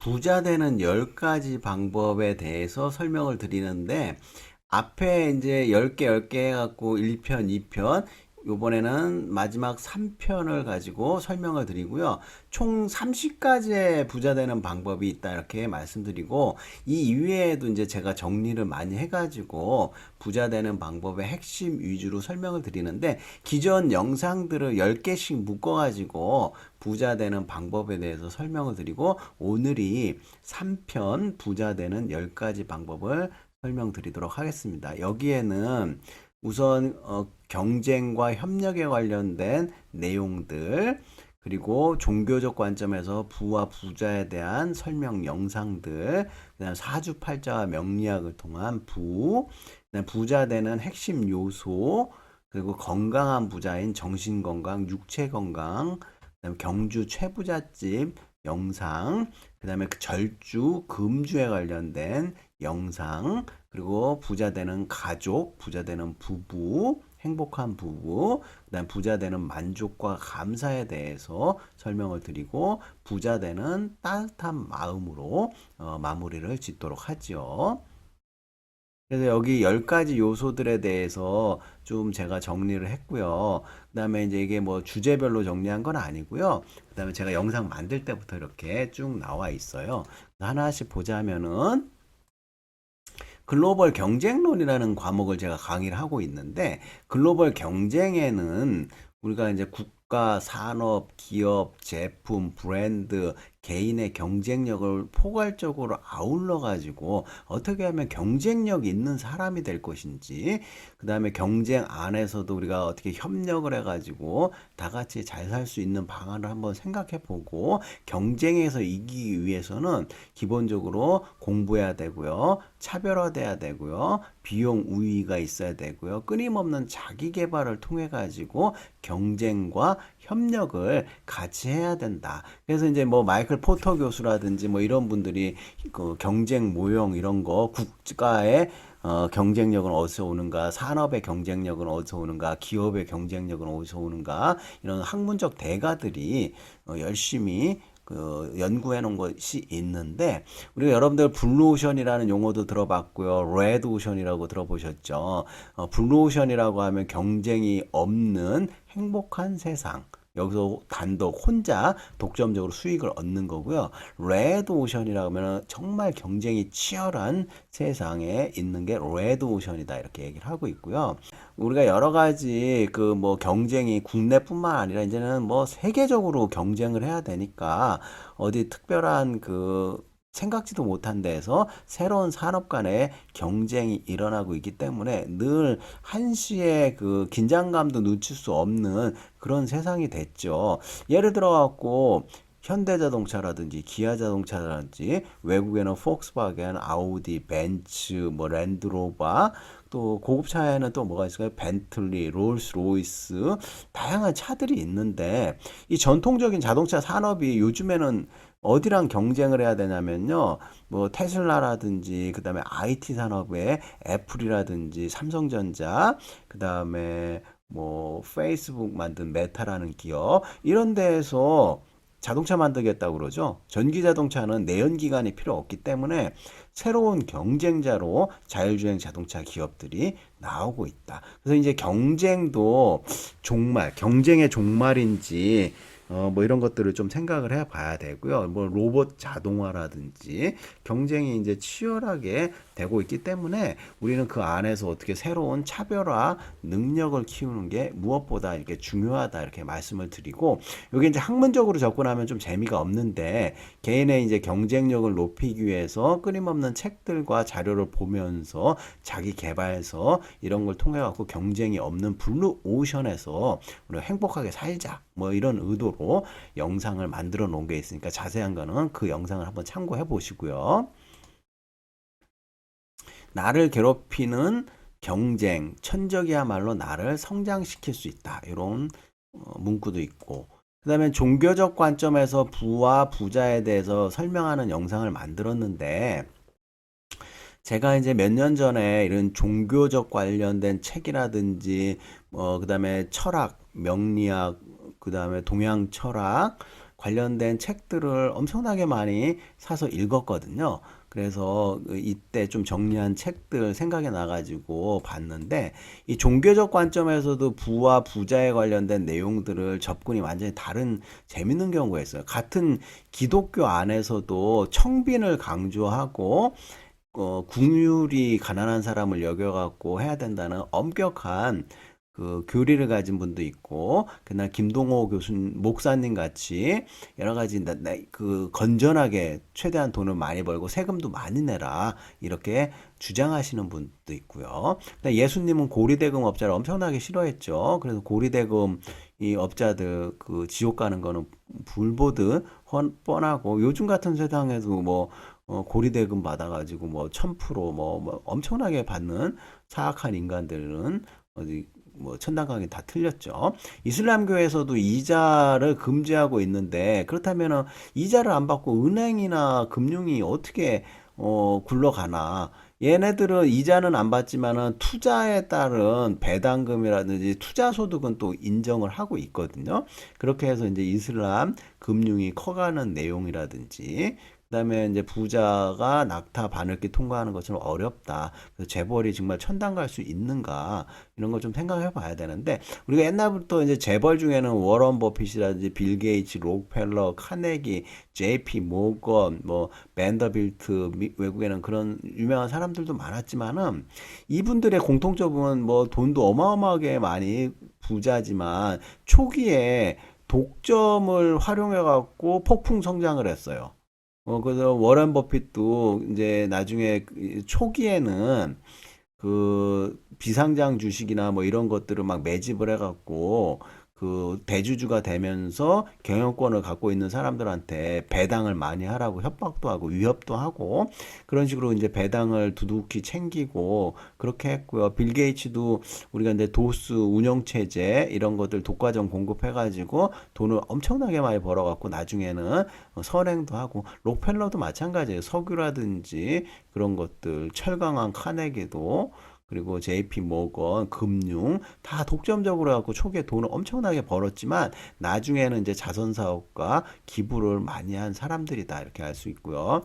부자 되는 10가지 방법에 대해서 설명을 드리는데, 앞에 이제 10개, 10개 해갖고 1편, 2편, 요번에는 마지막 3편을 가지고 설명을 드리고요. 총 30가지의 부자 되는 방법이 있다, 이렇게 말씀드리고, 이 이외에도 이제 제가 정리를 많이 해가지고, 부자 되는 방법의 핵심 위주로 설명을 드리는데, 기존 영상들을 10개씩 묶어가지고, 부자 되는 방법에 대해서 설명을 드리고, 오늘이 3편 부자 되는 10가지 방법을 설명드리도록 하겠습니다. 여기에는 우선 경쟁과 협력에 관련된 내용들, 그리고 종교적 관점에서 부와 부자에 대한 설명 영상들, 그다음 사주팔자와 명리학을 통한 부, 그다음 부자 되는 핵심 요소, 그리고 건강한 부자인 정신건강, 육체건강, 그다음 경주 최부잣집 영상, 그다음에 그 절주, 금주에 관련된 영상, 그리고 부자 되는 가족, 부자 되는 부부, 행복한 부부, 그다음 부자 되는 만족과 감사에 대해서 설명을 드리고, 부자 되는 따뜻한 마음으로 마무리를 짓도록 하죠. 그래서 여기 10가지 요소들에 대해서 좀 제가 정리를 했고요. 그 다음에 이제 이게 뭐 주제별로 정리한 건 아니고요. 그 다음에 제가 영상 만들 때부터 이렇게 쭉 나와 있어요. 하나씩 보자면은, 글로벌 경쟁론이라는 과목을 제가 강의를 하고 있는데, 글로벌 경쟁에는 우리가 이제 국가, 산업, 기업, 제품, 브랜드, 개인의 경쟁력을 포괄적으로 아울러 가지고 어떻게 하면 경쟁력 있는 사람이 될 것인지, 그 다음에 경쟁 안에서도 우리가 어떻게 협력을 해 가지고 다 같이 잘 살 수 있는 방안을 한번 생각해 보고, 경쟁에서 이기기 위해서는 기본적으로 공부해야 되고요, 차별화돼야 되고요, 비용 우위가 있어야 되고요, 끊임없는 자기 개발을 통해 가지고 경쟁과 협력을 같이 해야 된다. 그래서 이제 뭐 마이클 포터 교수라든지 뭐 이런 분들이 그 경쟁 모형 이런 거, 국가의 경쟁력은 어디서 오는가, 산업의 경쟁력은 어디서 오는가, 기업의 경쟁력은 어디서 오는가, 이런 학문적 대가들이 열심히 연구해 놓은 것이 있는데, 우리가 여러분들 블루오션이라는 용어도 들어봤고요, 레드오션이라고 들어보셨죠. 블루오션이라고 하면 경쟁이 없는 행복한 세상, 여기서 단독 혼자 독점적으로 수익을 얻는 거고요. 레드 오션이라고 하면 정말 경쟁이 치열한 세상에 있는 게 레드 오션이다, 이렇게 얘기를 하고 있고요. 우리가 여러 가지 그 뭐 경쟁이 국내뿐만 아니라 이제는 뭐 세계적으로 경쟁을 해야 되니까, 어디 특별한 그 생각지도 못한 데에서 새로운 산업 간의 경쟁이 일어나고 있기 때문에 늘 한시의 그 긴장감도 늦출 수 없는 그런 세상이 됐죠. 예를 들어 갖고 현대자동차라든지 기아자동차라든지, 외국에는 폭스바겐, 아우디, 벤츠, 뭐 랜드로버, 또 고급차에는 또 뭐가 있을까요? 벤틀리, 롤스로이스, 다양한 차들이 있는데, 이 전통적인 자동차 산업이 요즘에는 어디랑 경쟁을 해야 되냐면요, 뭐 테슬라라든지, 그 다음에 IT 산업에 애플이라든지 삼성전자, 그 다음에 뭐 페이스북 만든 메타라는 기업, 이런 데에서 자동차 만들겠다고 그러죠. 전기 자동차는 내연기관이 필요 없기 때문에 새로운 경쟁자로 자율주행 자동차 기업들이 나오고 있다. 그래서 이제 경쟁도 종말, 경쟁의 종말인지 뭐 이런 것들을 좀 생각을 해 봐야 되고요. 뭐 로봇 자동화라든지 경쟁이 이제 치열하게 되고 있기 때문에 우리는 그 안에서 어떻게 새로운 차별화 능력을 키우는 게 무엇보다 이렇게 중요하다, 이렇게 말씀을 드리고, 여기 이제 학문적으로 접근하면 좀 재미가 없는데, 개인의 이제 경쟁력을 높이기 위해서 끊임없는 책들과 자료를 보면서 자기 개발서 이런 걸 통해 갖고 경쟁이 없는 블루 오션에서 우리가 행복하게 살자, 뭐 이런 의도로 영상을 만들어 놓은 게 있으니까, 자세한 거는 그 영상을 한번 참고해 보시고요. 나를 괴롭히는 경쟁, 천적이야말로 나를 성장시킬 수 있다, 이런 문구도 있고, 그 다음에 종교적 관점에서 부와 부자에 대해서 설명하는 영상을 만들었는데, 제가 이제 몇 년 전에 이런 종교적 관련된 책이라든지, 그 다음에 철학, 명리학, 그 다음에 동양 철학 관련된 책들을 엄청나게 많이 사서 읽었거든요. 그래서 이때 좀 정리한 책들 생각이 나가지고 봤는데, 이 종교적 관점에서도 부와 부자에 관련된 내용들을 접근이 완전히 다른 재밌는 경우가 있어요. 같은 기독교 안에서도 청빈을 강조하고 국률이 가난한 사람을 여겨갖고 해야 된다는 엄격한 그 교리를 가진 분도 있고, 그날 김동호 목사님 같이 여러 가지 그 건전하게 최대한 돈을 많이 벌고 세금도 많이 내라 이렇게 주장하시는 분도 있고요. 근데 예수님은 고리대금 업자를 엄청나게 싫어했죠. 그래서 고리대금 이 업자들 그 지옥 가는 거는 불보듯 뻔하고, 요즘 같은 세상에도 뭐 고리대금 받아가지고 뭐 1000% 뭐 엄청나게 받는 사악한 인간들은 어디 뭐 천당 강이 다 틀렸죠. 이슬람교에서도 이자를 금지하고 있는데, 그렇다면은 이자를 안 받고 은행이나 금융이 어떻게 굴러가나? 얘네들은 이자는 안 받지만은 투자에 따른 배당금이라든지 투자 소득은 또 인정을 하고 있거든요. 그렇게 해서 이제 이슬람 금융이 커가는 내용이라든지, 그다음에 이제 부자가 낙타 바늘길 통과하는 것처럼 어렵다. 그래서 재벌이 정말 천당 갈 수 있는가, 이런 걸 좀 생각해 봐야 되는데, 우리가 옛날부터 이제 재벌 중에는 워런 버핏이라든지 빌 게이츠, 록펠러, 카네기, JP 모건, 뭐 벤더빌트, 외국에는 그런 유명한 사람들도 많았지만은, 이분들의 공통점은 뭐 돈도 어마어마하게 많이 부자지만 초기에 독점을 활용해 갖고 폭풍 성장을 했어요. 그래서 워런 버핏도 이제 나중에 초기에는 그 비상장 주식이나 뭐 이런 것들을 막 매집을 해갖고 그 대주주가 되면서 경영권을 갖고 있는 사람들한테 배당을 많이 하라고 협박도 하고 위협도 하고, 그런 식으로 이제 배당을 두둑히 챙기고 그렇게 했고요. 빌 게이츠도 우리가 이제 도스 운영 체제 이런 것들 독과점 공급해가지고 돈을 엄청나게 많이 벌어갖고 나중에는 선행도 하고, 록펠러도 마찬가지예요. 석유라든지 그런 것들, 철강한 카네기도, 그리고 JP 모건, 금융 다 독점적으로 해갖고 초기에 돈을 엄청나게 벌었지만 나중에는 이제 자선 사업과 기부를 많이 한 사람들이다, 이렇게 알 수 있고요.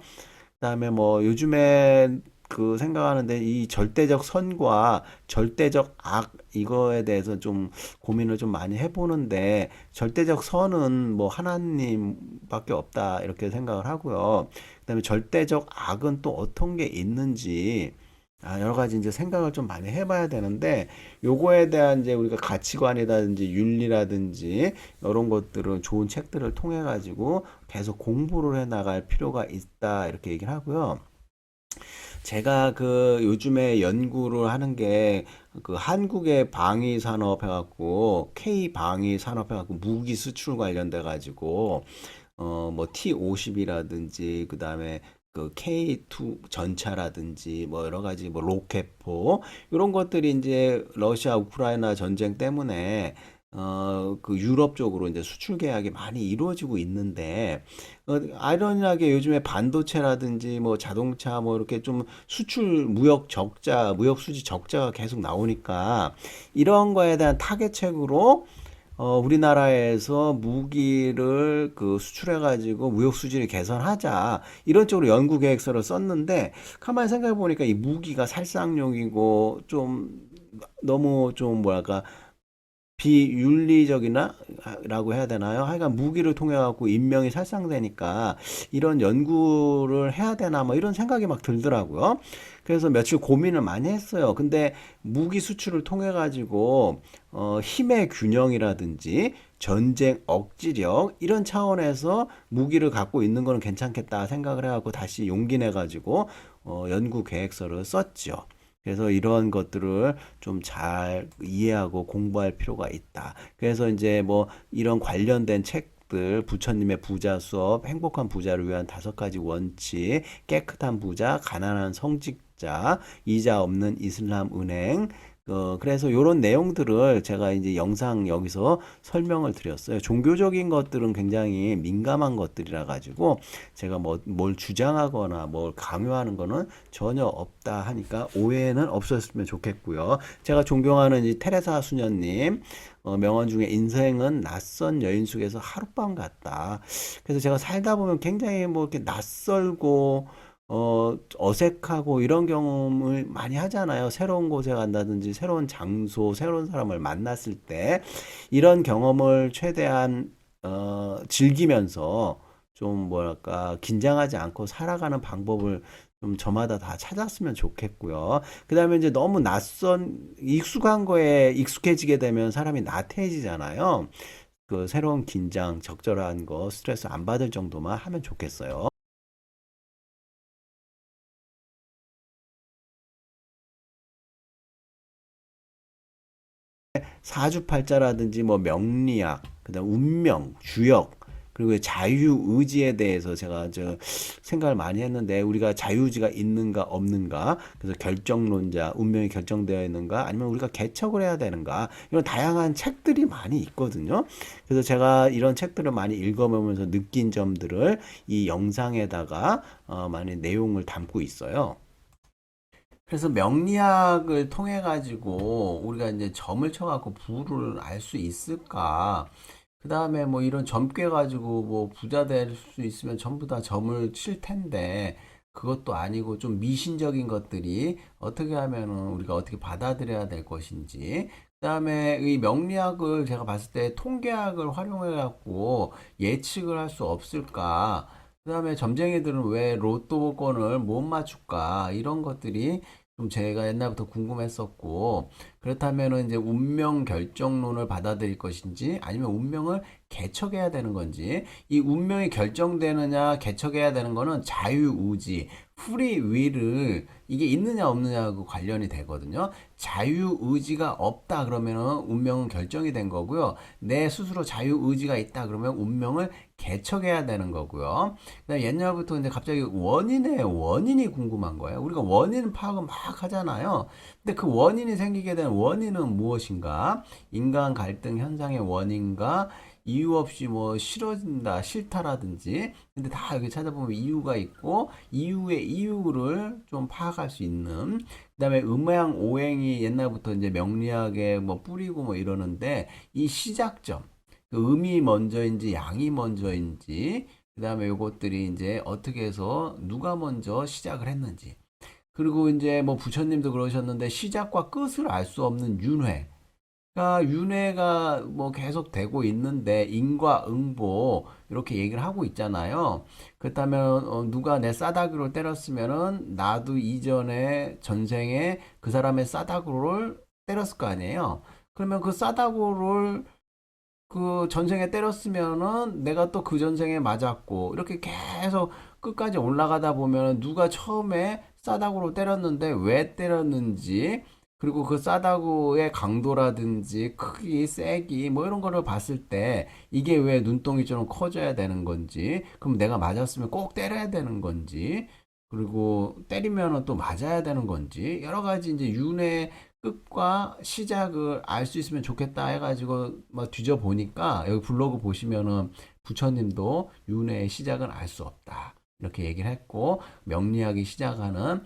그다음에 뭐 요즘에 그 생각하는데, 이 절대적 선과 절대적 악, 이거에 대해서 좀 고민을 좀 많이 해보는데, 절대적 선은 뭐 하나님밖에 없다 이렇게 생각을 하고요. 그다음에 절대적 악은 또 어떤 게 있는지, 여러 가지 이제 생각을 좀 많이 해봐야 되는데, 요거에 대한 이제 우리가 가치관이라든지 윤리라든지 이런 것들은 좋은 책들을 통해 가지고 계속 공부를 해 나갈 필요가 있다, 이렇게 얘기를 하고요. 제가 그 요즘에 연구를 하는 게 그 한국의 방위 산업 해갖고 K 방위 산업 해갖고 무기 수출 관련돼 가지고 뭐 T-50이라든지 그다음에 그 K2 전차라든지 뭐 여러 가지 뭐 로켓포 이런 것들이 이제 러시아 우크라이나 전쟁 때문에 그 유럽 쪽으로 이제 수출 계약이 많이 이루어지고 있는데, 아이러니하게 요즘에 반도체라든지 뭐 자동차 뭐 이렇게 좀 수출 무역 적자, 무역 수지 적자가 계속 나오니까, 이런 거에 대한 타겟책으로 우리나라에서 무기를 그 수출해가지고 무역 수지를 개선하자, 이런 쪽으로 연구 계획서를 썼는데, 가만히 생각해 보니까 이 무기가 살상용이고 좀 너무 좀 뭐랄까 비윤리적이나 라고 해야 되나요? 하여간 무기를 통해 갖고 인명이 살상되니까 이런 연구를 해야 되나 뭐 이런 생각이 막 들더라고요. 그래서 며칠 고민을 많이 했어요. 근데 무기 수출을 통해 가지고 힘의 균형이라든지 전쟁 억지력 이런 차원에서 무기를 갖고 있는 거는 괜찮겠다 생각을 해갖고 다시 용기 내 가지고 연구 계획서를 썼죠. 그래서 이런 것들을 좀 잘 이해하고 공부할 필요가 있다. 그래서 이제 뭐 이런 관련된 책들, 부처님의 부자 수업, 행복한 부자를 위한 5가지 원칙, 깨끗한 부자, 가난한 성직자, 이자 없는 이슬람 은행, 그래서 요런 내용들을 제가 이제 영상 여기서 설명을 드렸어요. 종교적인 것들은 굉장히 민감한 것들이라 가지고 제가 뭐 뭘 주장하거나 뭘 강요하는 거는 전혀 없다 하니까 오해는 없었으면 좋겠고요. 제가 존경하는 이 테레사 수녀님 명언 중에 인생은 낯선 여인 속에서 하룻밤 같다. 그래서 제가 살다 보면 굉장히 뭐 이렇게 낯설고 어색하고 이런 경험을 많이 하잖아요. 새로운 곳에 간다든지 새로운 장소, 새로운 사람을 만났을 때 이런 경험을 최대한 즐기면서 좀 뭐랄까 긴장하지 않고 살아가는 방법을 좀 저마다 다 찾았으면 좋겠고요. 그다음에 이제 너무 익숙한 거에 익숙해지게 되면 사람이 나태해지잖아요. 그 새로운 긴장, 적절한 거, 스트레스 안 받을 정도만 하면 좋겠어요. 사주팔자라든지 뭐 명리학, 그다음 운명, 주역, 그리고 자유의지에 대해서 제가 생각을 많이 했는데 우리가 자유의지가 있는가 없는가, 그래서 결정론자, 운명이 결정되어 있는가, 아니면 우리가 개척을 해야 되는가, 이런 다양한 책들이 많이 있거든요. 그래서 제가 이런 책들을 많이 읽어보면서 느낀 점들을 이 영상에다가 많이 내용을 담고 있어요. 그래서 명리학을 통해 가지고 우리가 이제 점을 쳐갖고 부를 알 수 있을까? 그 다음에 뭐 이런 점 깨가지고 뭐 부자 될 수 있으면 전부 다 점을 칠 텐데 그것도 아니고 좀 미신적인 것들이 어떻게 하면은 우리가 어떻게 받아들여야 될 것인지. 그 다음에 이 명리학을 제가 봤을 때 통계학을 활용해 갖고 예측을 할 수 없을까? 그 다음에 점쟁이들은 왜 로또권을 못 맞출까? 이런 것들이 좀 제가 옛날부터 궁금했었고, 그렇다면 이제 운명 결정론을 받아들일 것인지, 아니면 운명을 개척해야 되는 건지, 이 운명이 결정되느냐, 개척해야 되는 거는 자유의지, 프리윌을 이게 있느냐 없느냐하고 관련이 되거든요. 자유의지가 없다 그러면은 운명은 결정이 된 거고요. 내 스스로 자유의지가 있다 그러면 운명을 개척해야 되는 거고요. 그다음에 옛날부터 이제 갑자기 원인의 원인이 궁금한 거예요. 우리가 원인 파악을 막 하잖아요. 근데 그 원인이 생기게 된 원인은 무엇인가? 인간 갈등 현상의 원인과 이유 없이 뭐 싫어진다, 싫다라든지. 근데 다 여기 찾아보면 이유가 있고, 이유의 이유를 좀 파악할 수 있는. 그다음에 음양 오행이 옛날부터 이제 명리학에 뭐 뿌리고 뭐 이러는데, 이 시작점, 그 음이 먼저인지 양이 먼저인지, 그다음에 요것들이 이제 어떻게 해서 누가 먼저 시작을 했는지. 그리고 이제 뭐 부처님도 그러셨는데 시작과 끝을 알 수 없는 윤회. 그러니까 윤회가 뭐 계속 되고 있는데 인과응보 이렇게 얘기를 하고 있잖아요. 그렇다면 누가 내 싸다구를 때렸으면은 나도 이전에 전생에 그 사람의 싸다구를 때렸을 거 아니에요. 그러면 그 싸다구를 그 전생에 때렸으면은 내가 또 그 전생에 맞았고 이렇게 계속 끝까지 올라가다 보면 누가 처음에 싸다구로 때렸는데 왜 때렸는지, 그리고 그 싸다구의 강도라든지 크기, 세기 뭐 이런 거를 봤을 때 이게 왜 눈덩이처럼 커져야 되는 건지, 그럼 내가 맞았으면 꼭 때려야 되는 건지, 그리고 때리면은 또 맞아야 되는 건지, 여러 가지 이제 윤회 끝과 시작을 알 수 있으면 좋겠다 해가지고 막 뒤져 보니까 여기 블로그 보시면은 부처님도 윤회의 시작은 알 수 없다 이렇게 얘기를 했고, 명리학이 시작하는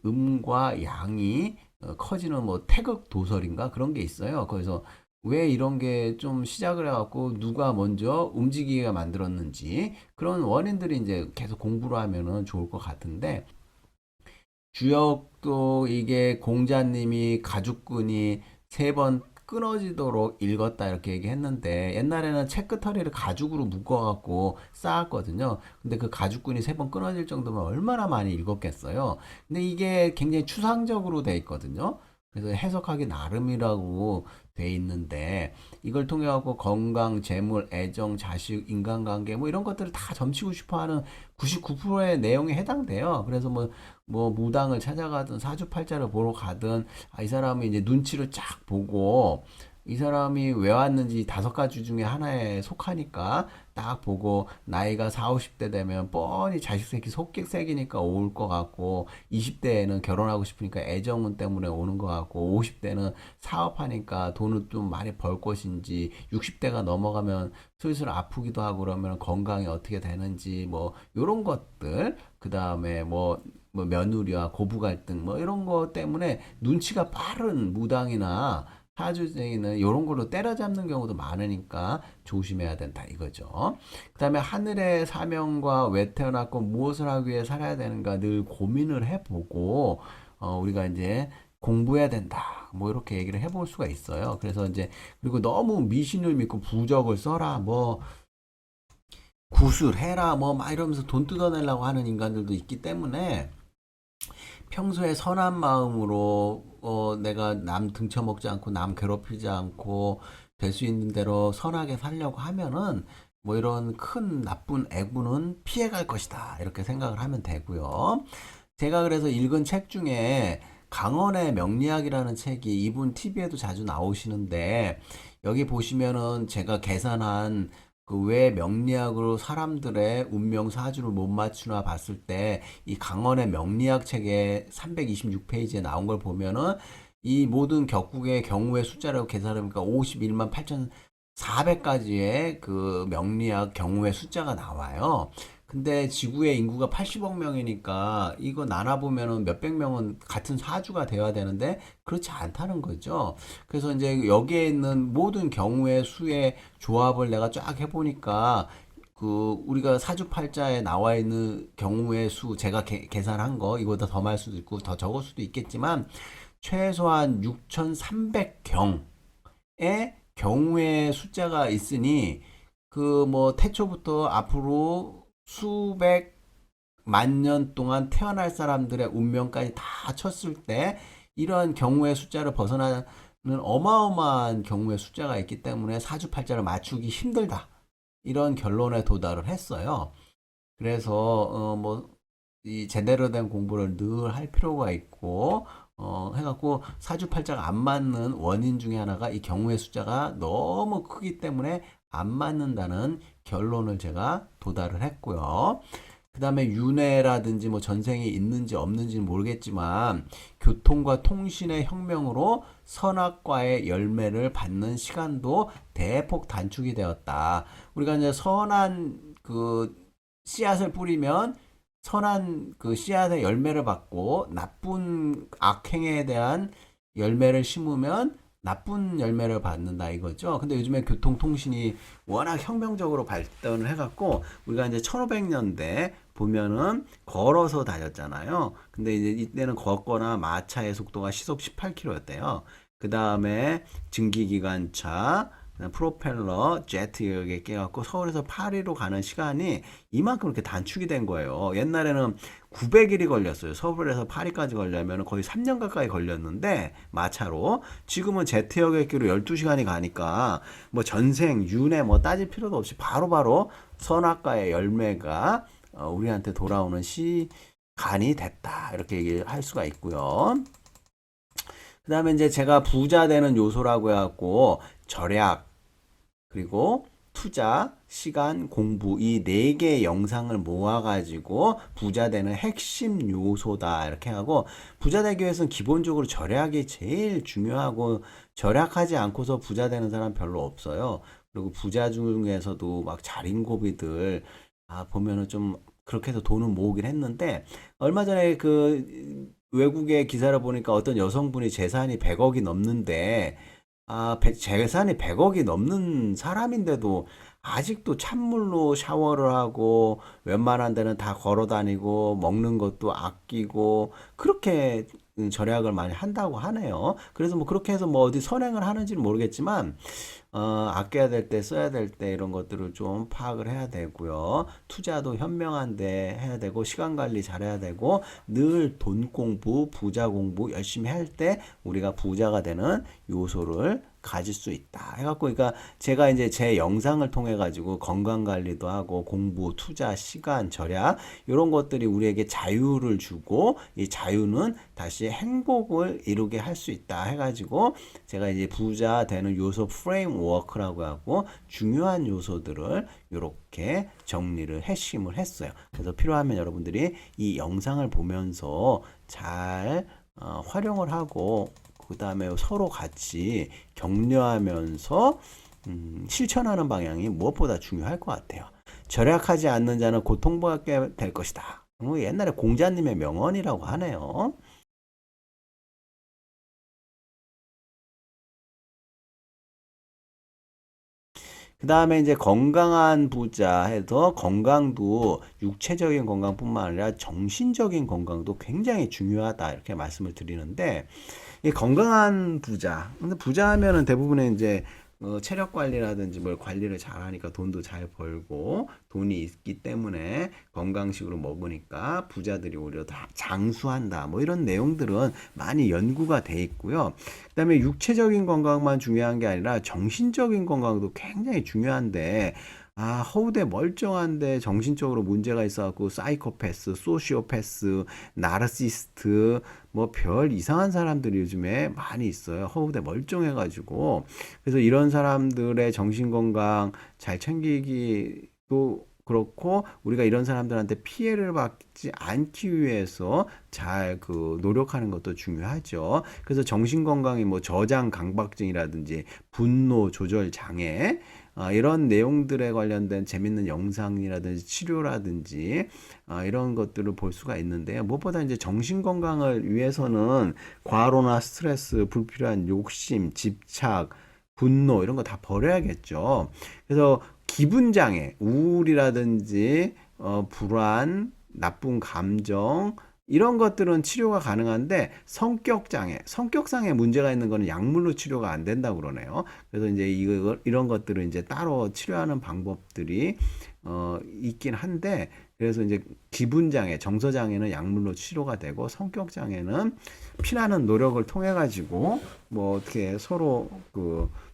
음과 양이 커지는 뭐 태극 도설인가 그런 게 있어요. 그래서 왜 이런 게 좀 시작을 해갖고 누가 먼저 움직이게 만들었는지 그런 원인들이 이제 계속 공부를 하면은 좋을 것 같은데, 주역도 이게 공자님이 가죽끈이 3번 끊어지도록 읽었다 이렇게 얘기했는데, 옛날에는 책끄터리를 가죽으로 묶어갖고 쌓았거든요. 근데 그 가죽끈이 3번 끊어질 정도면 얼마나 많이 읽었겠어요. 근데 이게 굉장히 추상적으로 돼 있거든요. 그래서 해석하기 나름이라고 돼 있는데, 이걸 통해 갖고 건강, 재물, 애정, 자식, 인간관계 뭐 이런 것들을 다 점치고 싶어하는 99%의 내용에 해당돼요. 그래서 뭐 무당을 찾아가든 사주팔자를 보러 가든, 이 사람이 이제 눈치를 쫙 보고 이 사람이 왜 왔는지 5가지 중에 하나에 속하니까 딱 보고 나이가 4, 50대 되면 뻔히 자식 새끼 속색이니까 올 것 같고 20대에는 결혼하고 싶으니까 애정은 때문에 오는 것 같고 50대는 사업하니까 돈을 좀 많이 벌 것인지 60대가 넘어가면 슬슬 아프기도 하고 그러면 건강이 어떻게 되는지 뭐 요런 것들 그다음에 뭐 며느리와 고부 갈등 뭐 이런 거 때문에 눈치가 빠른 무당이나 사주쟁이는 이런 걸로 때려잡는 경우도 많으니까 조심해야 된다 이거죠. 그다음에 하늘의 사명과 왜 태어났고 무엇을 하기 위해 살아야 되는가 늘 고민을 해보고 우리가 이제 공부해야 된다. 뭐 이렇게 얘기를 해볼 수가 있어요. 그래서 이제 그리고 너무 미신을 믿고 부적을 써라 뭐 구슬해라 뭐 막 이러면서 돈 뜯어내려고 하는 인간들도 있기 때문에 평소에 선한 마음으로 내가 남 등쳐먹지 않고 남 괴롭히지 않고 될 수 있는 대로 선하게 살려고 하면은 뭐 이런 큰 나쁜 애구는 피해갈 것이다 이렇게 생각을 하면 되고요. 제가 그래서 읽은 책 중에 강원의 명리학이라는 책이 이분 TV에도 자주 나오시는데 여기 보시면은 제가 계산한 그 왜 명리학으로 사람들의 운명 사주를 못 맞추나 봤을 때 이 강원의 명리학 책에 326페이지에 나온 걸 보면은 이 모든 격국의 경우의 숫자를 계산해보니까 51만 8,400가지의 그 명리학 경우의 숫자가 나와요. 근데 지구의 인구가 80억 명이니까 이거 나눠보면은 몇백 명은 같은 사주가 되어야 되는데 그렇지 않다는 거죠. 그래서 이제 여기에 있는 모든 경우의 수의 조합을 내가 쫙 해보니까 그 우리가 사주팔자에 나와 있는 경우의 수 제가 계산한 거 이거보다 더 많을 수도 있고 더 적을 수도 있겠지만 최소한 6,300경의 경우의 숫자가 있으니 그 뭐 태초부터 앞으로 수백 만 년 동안 태어날 사람들의 운명까지 다 쳤을 때 이러한 경우의 숫자를 벗어나는 어마어마한 경우의 숫자가 있기 때문에 사주팔자를 맞추기 힘들다. 이런 결론에 도달을 했어요. 그래서 뭐 이 제대로 된 공부를 늘 할 필요가 있고 해갖고 사주팔자가 안 맞는 원인 중에 하나가 이 경우의 숫자가 너무 크기 때문에 안 맞는다는 결론을 제가 도달을 했고요. 그 다음에 윤회라든지 뭐 전생이 있는지 없는지는 모르겠지만 교통과 통신의 혁명으로 선악과의 열매를 받는 시간도 대폭 단축이 되었다. 우리가 이제 선한 그 씨앗을 뿌리면 선한 그 씨앗의 열매를 받고 나쁜 악행에 대한 열매를 심으면 나쁜 열매를 받는다 이거죠. 근데 요즘에 교통통신이 워낙 혁명적으로 발전을 해갖고 우리가 이제 1500년대 보면은 걸어서 다녔잖아요. 근데 이제 이때는 걷거나 마차의 속도가 시속 18km였대요. 그 다음에 증기기관차, 프로펠러, 제트 이렇게 깨갖고 서울에서 파리로 가는 시간이 이만큼 이렇게 단축이 된 거예요. 옛날에는 900일이 걸렸어요. 서울에서 파리까지 걸려면 거의 3년 가까이 걸렸는데 마차로 지금은 제트 여객기로 12시간이 가니까 뭐 전생, 윤회 뭐 따질 필요도 없이 바로바로 선악과의 열매가 우리한테 돌아오는 시간이 됐다. 이렇게 얘기할 수가 있고요. 그 다음에 이제 제가 부자 되는 요소라고 해갖고 절약, 그리고 투자, 시간, 공부 이 네 개의 영상을 모아가지고 부자 되는 핵심 요소다 이렇게 하고 부자 되기 위해서는 기본적으로 절약이 제일 중요하고 절약하지 않고서 부자 되는 사람 별로 없어요. 그리고 부자 중에서도 막 자린고비들 보면은 좀 그렇게 해서 돈을 모으긴 했는데 얼마 전에 그 외국의 기사를 보니까 어떤 여성분이 재산이 100억이 넘는데 재산이 100억이 넘는 사람인데도 아직도 찬물로 샤워를 하고 웬만한 데는 다 걸어 다니고 먹는 것도 아끼고 그렇게 절약을 많이 한다고 하네요. 그래서 뭐 그렇게 해서 뭐 어디 선행을 하는지는 모르겠지만 아껴야 될 때 써야 될 때 이런 것들을 좀 파악을 해야 되고요. 투자도 현명한데 해야 되고 시간 관리 잘해야 되고 늘 돈 공부, 부자 공부 열심히 할 때 우리가 부자가 되는 요소를 가질 수 있다. 해갖고, 그러니까 제가 이제 제 영상을 통해 가지고 건강 관리도 하고 공부, 투자, 시간, 절약 이런 것들이 우리에게 자유를 주고 이 자유는 다시 행복을 이루게 할 수 있다. 해가지고 제가 이제 부자 되는 요소 프레임워크라고 하고 중요한 요소들을 이렇게 정리를 핵심을 했어요. 그래서 필요하면 여러분들이 이 영상을 보면서 잘 활용을 하고 그 다음에 서로 같이 격려하면서 실천하는 방향이 무엇보다 중요할 것 같아요. 절약하지 않는 자는 고통받게 될 것이다. 옛날에 공자님의 명언이라고 하네요. 그 다음에 이제 건강한 부자 해서 건강도 육체적인 건강뿐만 아니라 정신적인 건강도 굉장히 중요하다 이렇게 말씀을 드리는데 이 건강한 부자. 근데 부자 하면은 대부분의 이제 체력 관리라든지 뭘 관리를 잘 하니까 돈도 잘 벌고 돈이 있기 때문에 건강식으로 먹으니까 부자들이 오히려 다 장수한다. 뭐 이런 내용들은 많이 연구가 돼 있고요. 그다음에 육체적인 건강만 중요한 게 아니라 정신적인 건강도 굉장히 중요한데 허우대 멀쩡한데 정신적으로 문제가 있어갖고 사이코패스, 소시오패스, 나르시스트 뭐 별 이상한 사람들이 요즘에 많이 있어요. 허우대 멀쩡해가지고 그래서 이런 사람들의 정신건강 잘 챙기기도 그렇고 우리가 이런 사람들한테 피해를 받지 않기 위해서 잘 노력하는 것도 중요하죠. 그래서 정신건강이 뭐 저장 강박증이라든지 분노 조절 장애 이런 내용들에 관련된 재밌는 영상이라든지 치료라든지 이런 것들을 볼 수가 있는데요. 무엇보다 이제 정신 건강을 위해서는 과로나 스트레스, 불필요한 욕심, 집착, 분노 이런 거 다 버려야겠죠. 그래서 기분 장애, 우울이라든지 불안, 나쁜 감정 이런 것들은 치료가 가능한데 성격 장애, 성격상의 문제가 있는 거는 약물로 치료가 안 된다고 그러네요. 그래서 이제 이런 것들을 이제 따로 치료하는 방법들이 있긴 한데 그래서 이제 기분 장애, 정서 장애는 약물로 치료가 되고 성격 장애는 피나는 노력을 통해 가지고 뭐 어떻게 서로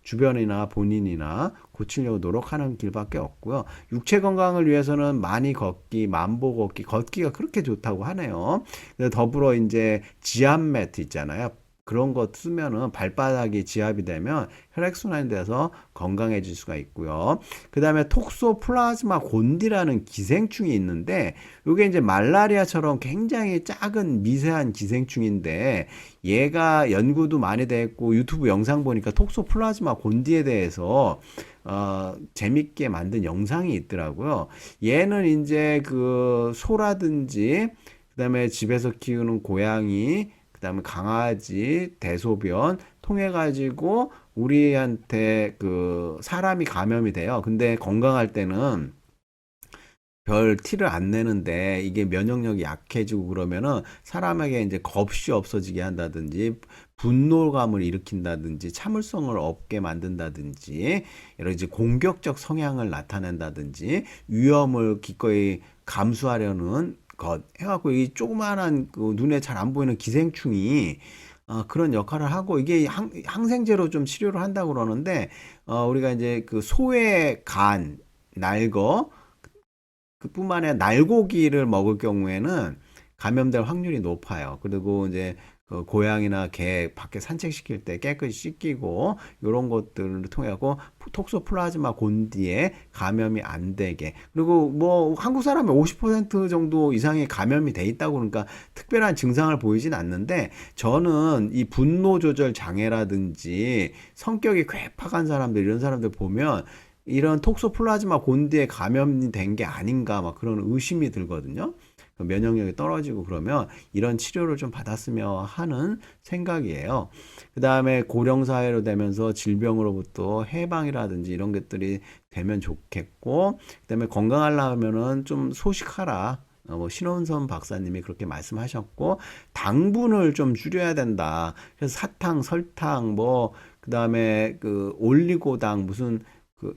주변이나 본인이나 고치려고 노력하는 길밖에 없고요. 육체 건강을 위해서는 많이 걷기, 만보 걷기, 걷기가 그렇게 좋다고 하네요. 더불어 이제 지압 매트 있잖아요. 그런 거 쓰면은 발바닥이 지압이 되면 혈액순환이 돼서 건강해질 수가 있고요. 그 다음에 톡소플라즈마 곤디라는 기생충이 있는데 이게 이제 말라리아처럼 굉장히 작은 미세한 기생충인데 얘가 연구도 많이 됐고 유튜브 영상 보니까 톡소플라즈마 곤디에 대해서 재밌게 만든 영상이 있더라고요. 얘는 이제 소라든지 그다음에 집에서 키우는 고양이 그다음에 강아지 대소변 통해 가지고 우리한테 사람이 감염이 돼요. 근데 건강할 때는 별 티를 안 내는데 이게 면역력이 약해지고 그러면은 사람에게 이제 겁이 없어지게 한다든지 분노감을 일으킨다든지 참을성을 없게 만든다든지 여러 이제 공격적 성향을 나타낸다든지 위험을 기꺼이 감수하려는 것 해갖고 이 조그마한 눈에 잘 안 보이는 기생충이 그런 역할을 하고 이게 항생제로 좀 치료를 한다고 그러는데 우리가 이제 소의 간, 날거 그뿐만 아니라 날고기를 먹을 경우에는 감염될 확률이 높아요. 그리고 이제 고양이나 개 밖에 산책시킬 때 깨끗이 씻기고 이런 것들을 통해서 톡소플라즈마 곤디에 감염이 안 되게 그리고 뭐 한국 사람의 50% 정도 이상이 감염이 돼 있다고 그러니까 특별한 증상을 보이진 않는데 저는 이 분노 조절 장애라든지 성격이 괴팍한 사람들 이런 사람들 보면 이런 톡소플라즈마 곤디에 감염이 된 게 아닌가 막 그런 의심이 들거든요. 면역력이 떨어지고 그러면 이런 치료를 좀 받았으면 하는 생각이에요. 그 다음에 고령사회로 되면서 질병으로부터 해방이라든지 이런 것들이 되면 좋겠고, 그 다음에 건강하려면은 좀 소식하라. 뭐 신원선 박사님이 그렇게 말씀하셨고 당분을 좀 줄여야 된다. 그래서 사탕, 설탕, 뭐 그다음에 올리고당 무슨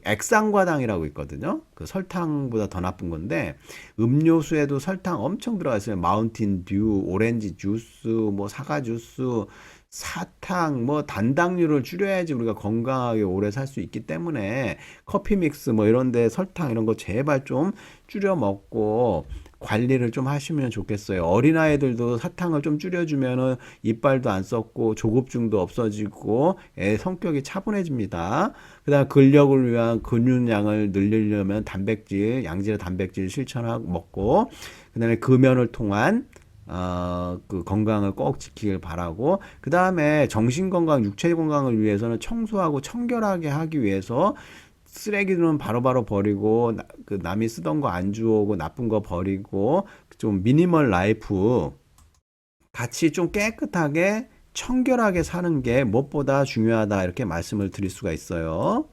액상과당이라고 있거든요. 설탕보다 더 나쁜 건데 음료수에도 설탕 엄청 들어가 있어요. 마운틴 듀, 오렌지 주스, 뭐 사과 주스, 사탕, 뭐 단당류를 줄여야지 우리가 건강하게 오래 살 수 있기 때문에 커피 믹스 뭐 이런 데 설탕 이런 거 제발 좀 줄여 먹고 관리를 좀 하시면 좋겠어요. 어린아이들도 사탕을 좀 줄여주면은 이빨도 안 썩고 조급증도 없어지고 애 성격이 차분해집니다. 그다음 근력을 위한 근육량을 늘리려면 단백질, 양질의 단백질 실천하고 먹고 그다음에 금연을 통한 그 건강을 꼭 지키길 바라고 그 다음에 정신 건강, 육체 건강을 위해서는 청소하고 청결하게 하기 위해서 쓰레기는 바로바로 버리고 그 남이 쓰던 거 안 주우고 나쁜 거 버리고 좀 미니멀 라이프 같이 좀 깨끗하게 청결하게 사는 게 무엇보다 중요하다 이렇게 말씀을 드릴 수가 있어요.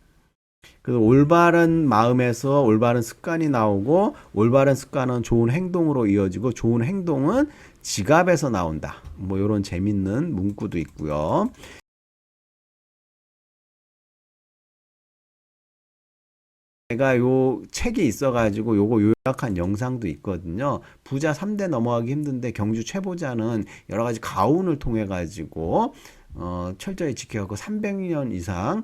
그 올바른 마음에서 올바른 습관이 나오고 올바른 습관은 좋은 행동으로 이어지고 좋은 행동은 지갑에서 나온다. 뭐 이런 재밌는 문구도 있고요. 제가 요 책이 있어가지고 요거 요약한 영상도 있거든요. 부자 3대 넘어가기 힘든데 경주 최보자는 여러 가지 가훈을 통해 가지고 철저히 지켜갖고 300년 이상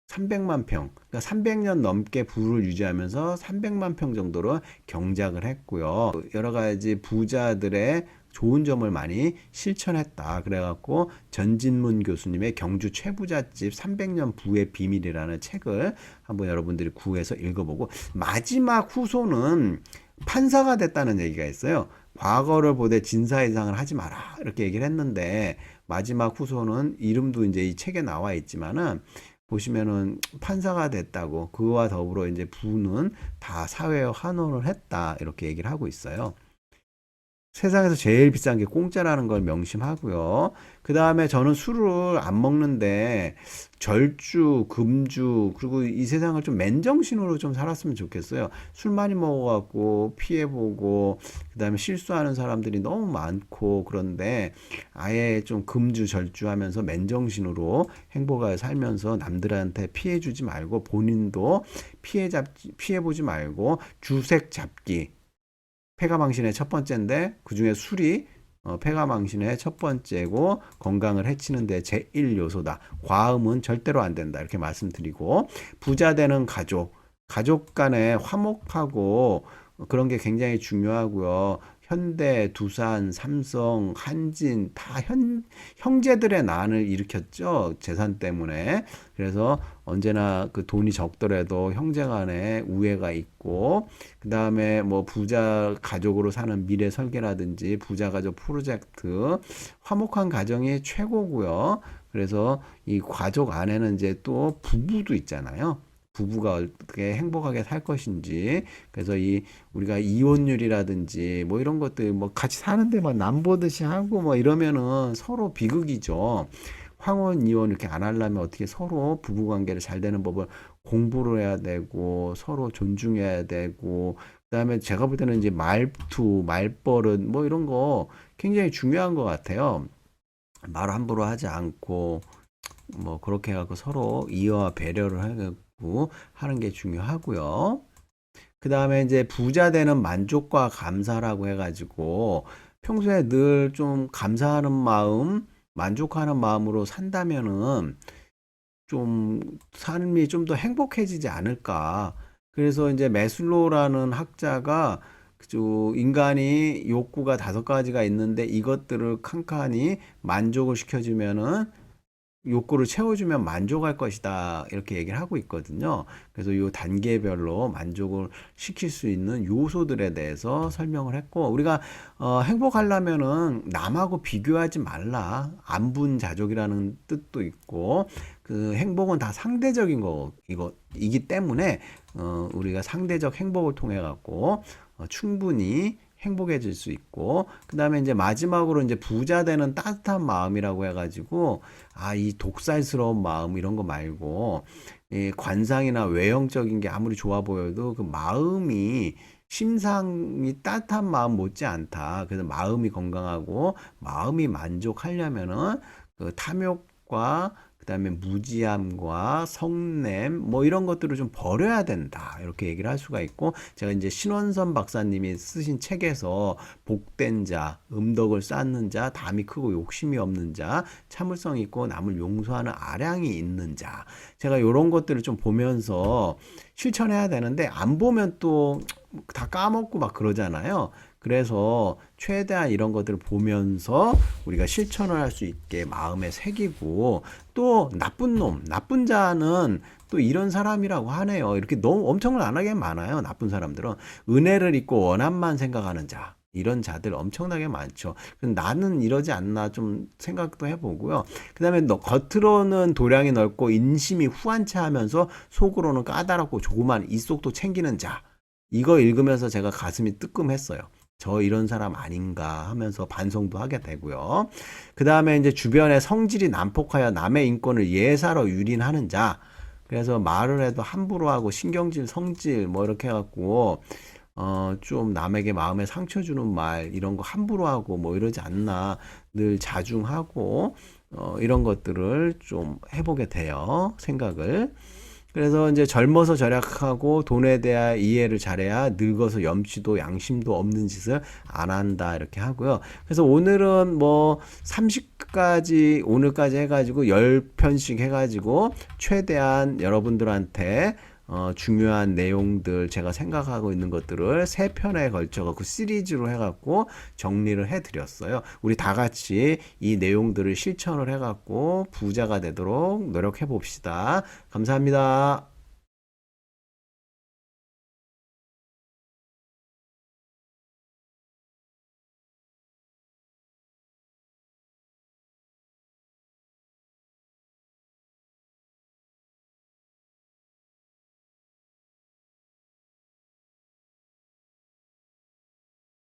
300만 평, 그러니까 300년 넘게 부를 유지하면서 300만 평 정도로 경작을 했고요. 여러 가지 부자들의 좋은 점을 많이 실천했다. 그래갖고 전진문 교수님의 경주 최부잣집 300년 부의 비밀이라는 책을 한번 여러분들이 구해서 읽어보고 마지막 후소는 판사가 됐다는 얘기가 있어요. 과거를 보되 진사이상을 하지 마라 이렇게 얘기를 했는데 마지막 후소는 이름도 이제 이 책에 나와 있지만은 보시면은 판사가 됐다고 그와 더불어 이제 부는 다 사회에 환원을 했다 이렇게 얘기를 하고 있어요. 세상에서 제일 비싼 게 공짜라는 걸 명심하고요. 그 다음에 저는 술을 안 먹는데 절주, 금주, 그리고 이 세상을 좀 맨정신으로 좀 살았으면 좋겠어요. 술 많이 먹어갖고 피해보고, 그 다음에 실수하는 사람들이 너무 많고, 그런데 아예 좀 금주, 절주 하면서 맨정신으로 행복하게 살면서 남들한테 피해주지 말고 본인도 피해보지 말고 주색 잡기. 폐가망신의 첫 번째인데 그중에 술이 폐가망신의 첫 번째고 건강을 해치는데 제1 요소다. 과음은 절대로 안 된다. 이렇게 말씀드리고 부자 되는 가족 간에 화목하고 그런 게 굉장히 중요하고요. 현대, 두산, 삼성, 한진 다 형제들의 난을 일으켰죠. 재산 때문에. 그래서 언제나 그 돈이 적더라도 형제 간에 우애가 있고 그다음에 뭐 부자 가족으로 사는 미래 설계라든지 부자 가족 프로젝트 화목한 가정이 최고고요. 그래서 이 가족 안에는 이제 또 부부도 있잖아요. 부부가 어떻게 행복하게 살 것인지 그래서 이 우리가 이혼율이라든지 뭐 이런 것들 뭐 같이 사는데 막 남보듯이 하고 뭐 이러면은 서로 비극이죠. 황혼 이혼 이렇게 안 하려면 어떻게 서로 부부 관계를 잘 되는 법을 공부를 해야 되고 서로 존중해야 되고 그다음에 제가 볼 때는 이제 말투, 말버릇 뭐 이런 거 굉장히 중요한 것 같아요. 말 함부로 하지 않고 뭐 그렇게 해갖고 서로 이해와 배려를 하고 하는 게 중요하고요. 그 다음에 이제 부자 되는 만족과 감사라고 해가지고 평소에 늘 좀 감사하는 마음, 만족하는 마음으로 산다면은 좀 삶이 좀 더 행복해지지 않을까. 그래서 이제 매슬로우라는 학자가 그저 인간이 욕구가 5가지가 있는데 이것들을 칸칸이 만족을 시켜주면은 욕구를 채워주면 만족할 것이다. 이렇게 얘기를 하고 있거든요. 그래서 이 단계별로 만족을 시킬 수 있는 요소들에 대해서 설명을 했고, 우리가, 행복하려면은 남하고 비교하지 말라. 안분자족이라는 뜻도 있고, 그 행복은 다 상대적인 이기 때문에, 우리가 상대적 행복을 통해 갖고, 충분히 행복해질 수 있고 그다음에 이제 마지막으로 이제 부자 되는 따뜻한 마음이라고 해가지고 이 독살스러운 마음 이런 거 말고 이 관상이나 외형적인 게 아무리 좋아 보여도 그 마음이 심상이 따뜻한 마음 못지 않다. 그래서 마음이 건강하고 마음이 만족하려면은 그 탐욕과 그다음에 무지함과 성냄 뭐 이런 것들을 좀 버려야 된다. 이렇게 얘기를 할 수가 있고 제가 이제 신원선 박사님이 쓰신 책에서 복된 자, 음덕을 쌓는 자, 담이 크고 욕심이 없는 자, 참을성 있고 남을 용서하는 아량이 있는 자. 제가 이런 것들을 좀 보면서 실천해야 되는데 안 보면 또 다 까먹고 막 그러잖아요. 그래서 최대한 이런 것들을 보면서 우리가 실천을 할 수 있게 마음에 새기고 또 나쁜 놈, 나쁜 자는 또 이런 사람이라고 하네요. 이렇게 너무 엄청나게 많아요. 나쁜 사람들은 은혜를 잊고 원한만 생각하는 자. 이런 자들 엄청나게 많죠. 나는 이러지 않나 좀 생각도 해보고요. 그 다음에 겉으로는 도량이 넓고 인심이 후한채하면서 속으로는 까다롭고 조그만 입속도 챙기는 자. 이거 읽으면서 제가 가슴이 뜨끔했어요. 저 이런 사람 아닌가 하면서 반성도 하게 되고요. 그 다음에 이제 주변에 성질이 난폭하여 남의 인권을 예사로 유린하는 자. 그래서 말을 해도 함부로 하고 신경질, 성질 뭐 이렇게 해갖고 좀 남에게 마음에 상처 주는 말 이런 거 함부로 하고 뭐 이러지 않나 늘 자중하고 이런 것들을 좀 해보게 돼요. 생각을. 그래서 이제 젊어서 절약하고 돈에 대한 이해를 잘해야 늙어서 염치도 양심도 없는 짓을 안 한다 이렇게 하고요. 그래서 오늘은 뭐 30까지 오늘까지 해가지고 10편씩 해가지고 최대한 여러분들한테 중요한 내용들 제가 생각하고 있는 것들을 3편에 걸쳐 그 시리즈로 해갖고 정리를 해드렸어요. 우리 다 같이 이 내용들을 실천을 해갖고 부자가 되도록 노력해 봅시다. 감사합니다.